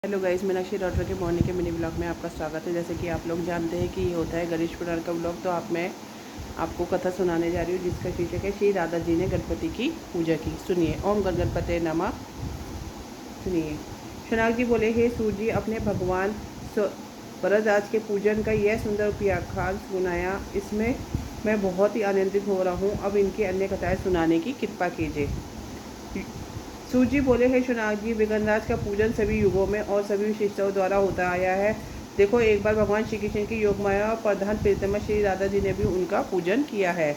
Hello guys, Meenakshi doctor के morning के mini blog में आपका स्वागत है। जैसे कि आप लोग जानते हैं कि ये होता है गणेश पुराण का ब्लॉग, तो मैं आपको कथा सुनाने जा रही हूँ जिसका शीर्षक है श्री राधा जी ने गणपति की पूजा की। सुनिए। ओम गणपते नमः। सुनिए। शनाग जी बोले, हे सूर्य जी, अपने भगवान वरदाज के पूजन का यह सुंदर उपाख्यान सुनाया, इसमें मैं बहुत ही आनंदित हो रहा हूँ। अब इनकी अन्य कथाएँ सुनाने की कृपा कीजिए। सूर्य जी बोले, हे शनाग जी, विघ्नराज का पूजन सभी युगों में और सभी विशिष्टताओं द्वारा होता आया है। देखो, एक बार भगवान श्री कृष्ण की योगमाया और प्रधान प्रीतमा श्री राधा जी ने भी उनका पूजन किया है।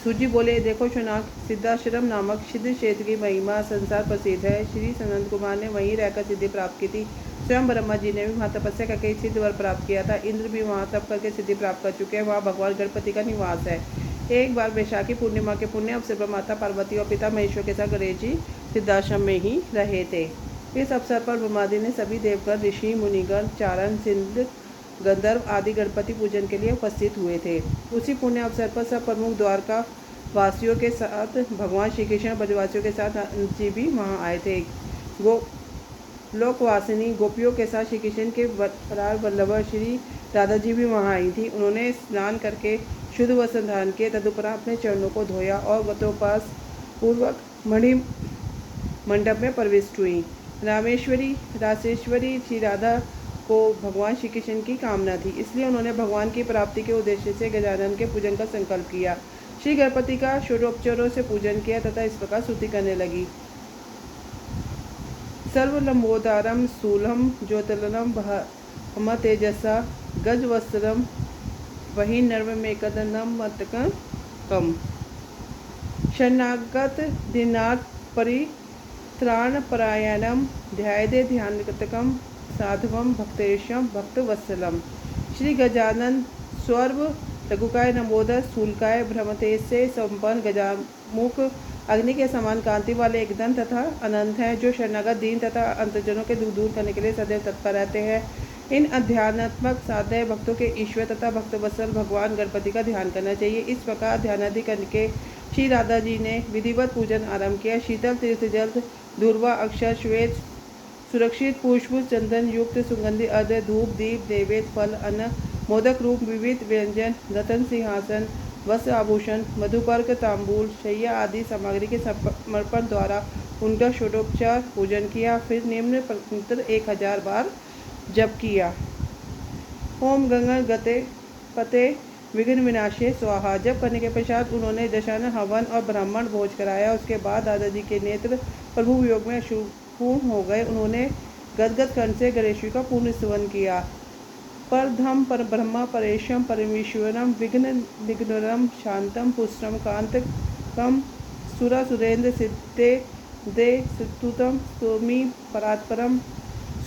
सूर्य जी बोले, देखो शनाग, सिद्धाश्रम नामक सिद्ध क्षेत्र की महिमा संसार प्रसिद्ध है। श्री सनंद कुमार ने वहीं रहकर सिद्धि प्राप्त की थी। स्वयं ब्रह्मा जी ने भी वहाँ तपस्या करके सिद्ध वर प्राप्त किया था। इंद्र भी वहाँ तप करके सिद्धि प्राप्त कर चुके हैं। वहाँ भगवान गणपति का निवास है। एक बार वैशाखी पूर्णिमा के पुण्य अवसर पर माता पार्वती और पिता महेश्वर के साथ गणेश जी सिद्धाश्रम में ही रहे थे। इस अवसर पर ब्रह्मादि ने सभी देवगण, ऋषि, मुनिगण, चारण, सिद्ध, गंधर्व आदि गणपति पूजन के लिए उपस्थित हुए थे। उसी पुण्य अवसर पर सब प्रमुख द्वारका वासियों के साथ भगवान श्री कृष्ण ब्रजवासियों के साथ जी भी वहाँ आए थे। लोकवासिनी गोपियों के साथ श्री कृष्ण के प्राण वल्लभ श्री राधा जी भी वहाँ आई थी। उन्होंने स्नान करके शुद्ध वस्त्र धारण किए, तदुपरांत अपने चरणों को धोया और व्रतोपास पूर्वक मणि मंडप में प्रविष्ट हुई। रासेश्वरी श्री राधा को भगवान श्री कृष्ण की कामना थी, इसलिए उन्होंने भगवान की प्राप्ति के उद्देश्य से गजानन के पूजन का संकल्प किया। श्री गणपति का षोडोपचारों से पूजन किया तथा इस प्रकार स्तुति करने लगी। सर्वलंबोदारम स्थूलम ज्योतिर्लम भम तेजसा गजवस्त्रम वही नर्वमेकदनम मतकम शरणागत दीनार्थ परित्राणपरायणम ध्यायते ध्यानगतकम साधवम भक्तेशम भक्तवत्सलम। श्री गजानन स्वर्व लघुकाय नंबोदर स्थूलकाय भ्रमतेज से संपन्न गजामुख अग्नि के समान कांति वाले एक दंत तथा अनंत हैं, जो शरणागत दीन तथा अंतजनों के दुख दूर करने के लिए सदैव तत्पर रहते हैं। इन अध्यात्मक साधे भक्तों के ईश्वर तथा भक्तवत्सल भगवान गणपति का ध्यान करना चाहिए। इस प्रकार ध्यानादि करके श्री राधा जी ने विधिवत पूजन आरंभ किया। शीतल तीर्थ जल, दूर्वा अक्षर, श्वेत सुरक्षित पुष्प, चंदन युक्त सुगंधि अर्घ्य, धूप, दीप, नैवेद्य, फल, अन्न, मोदक रूप विविध व्यंजन, रतन सिंहासन, वस्त्र आभूषण, मधुपर्क, तांबूल, शैया आदि सामग्री के समर्पण द्वारा उनका षोडोपचार पूजन किया। फिर निम्न मंत्र 1000 बार जप किया। ओम गंगन गते पते विघ्न विनाशे स्वाहा। जप करने के पश्चात उन्होंने दशानन हवन और ब्राह्मण भोज कराया। उसके बाद दादाजी के नेत्र प्रभु वियोग में अश्रुपूर्ण हो गए। उन्होंने गदगद कंठ से गणेश का पूर्ण स्तवन किया। परधम पर ब्रह्मा परेशम परमेश्वरम विघ्न निघ्नरम शांतम पुष्टम कांतकम सुरा सुरेंद्र सिद्धे दे स्तुतम सोमी परात्परम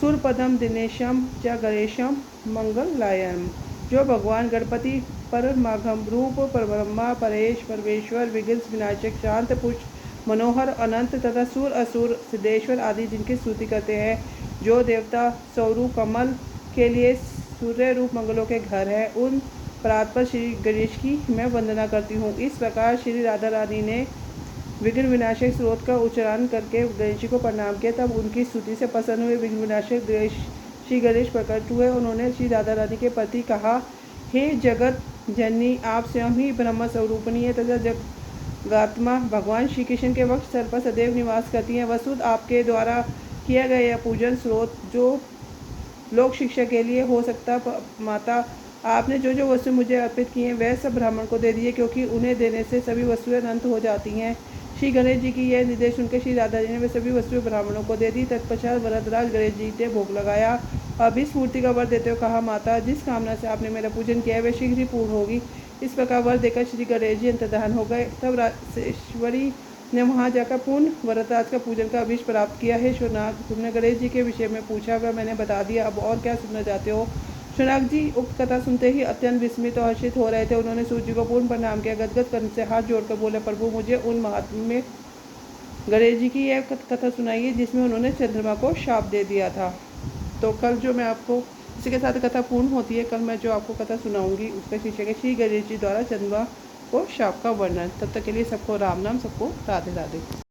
सुरपदम दिनेशम च गणेशम मंगलायम। जो भगवान गणपति परमागम रूप परब्रह्मा परेश परमेश्वर विघ्न विनाशक शांत पुष्ट मनोहर अनंत तथा सुर असुर सिद्धेश्वर आदि जिनकी स्तुति करते हैं, जो देवता स्वरूप कमल के लिए सूर्य रूप मंगलों के घर है, उन परात्पर श्री गणेश की मैं वंदना करती हूँ। इस प्रकार श्री राधा रानी ने विघ्न विनाशक स्रोत का उच्चारण करके गणेश जी को प्रणाम किया। तब उनकी स्तुति से प्रसन्न हुए विघ्न विनाशक श्री गणेश प्रकट हुए। उन्होंने श्री राधा रानी के प्रति कहा, हे जगत जननी, आप स्वयं ही ब्रह्म स्वरूपणी है तथा जगात्मा भगवान श्री कृष्ण के वक्ष स्थल पर सदैव निवास करती हैं। वसुध आपके द्वारा किया गया यह पूजन स्रोत जो लोक शिक्षा के लिए हो सकता, माता आपने जो जो वस्तु मुझे अर्पित की हैं वह सब ब्राह्मण को दे दिए, क्योंकि उन्हें देने से सभी वस्तुएं अनंत हो जाती हैं। श्री गणेश जी की यह निर्देश सुनकर श्री राधा जी ने वे सभी वस्तुएं ब्राह्मणों को दे दी। तत्पश्चात वरदराज गणेश जी ने भोग लगाया। अब इस मूर्ति का वर देते हुए कहा, माता, जिस कामना से आपने मेरा पूजन किया है वह शीघ्र ही पूर्ण होगी। इस प्रकार वर देकर श्री गणेश जी अंतर्धान हो गए। तब राजेश्वरी ने वहाँ जाकर पूर्ण वरदराज का पूजन का अभिष्ट प्राप्त किया। है शौनाक, तुमने गणेश जी के विषय में पूछा, वह मैंने बता दिया। अब और क्या सुनना चाहते हो? शौनाक जी उक्त कथा सुनते ही अत्यंत विस्मित और हर्षित हो रहे थे। उन्होंने सूर्य को पूर्ण प्रणाम किया। गदगद कंठ से हाथ जोड़कर बोले, प्रभु, मुझे उन महात्म्य गणेश जी की यह कथा सुनाइए जिसमें उन्होंने चंद्रमा को शाप दे दिया था। तो कल जो मैं आपको इसी के साथ कथा पूर्ण होती है, कल मैं जो आपको कथा सुनाऊंगी उसका शीर्षक है श्री गणेश जी द्वारा चंद्रमा को शाप का वर्णन। तब तक के लिए सबको राम नाम, सबको राधे राधे।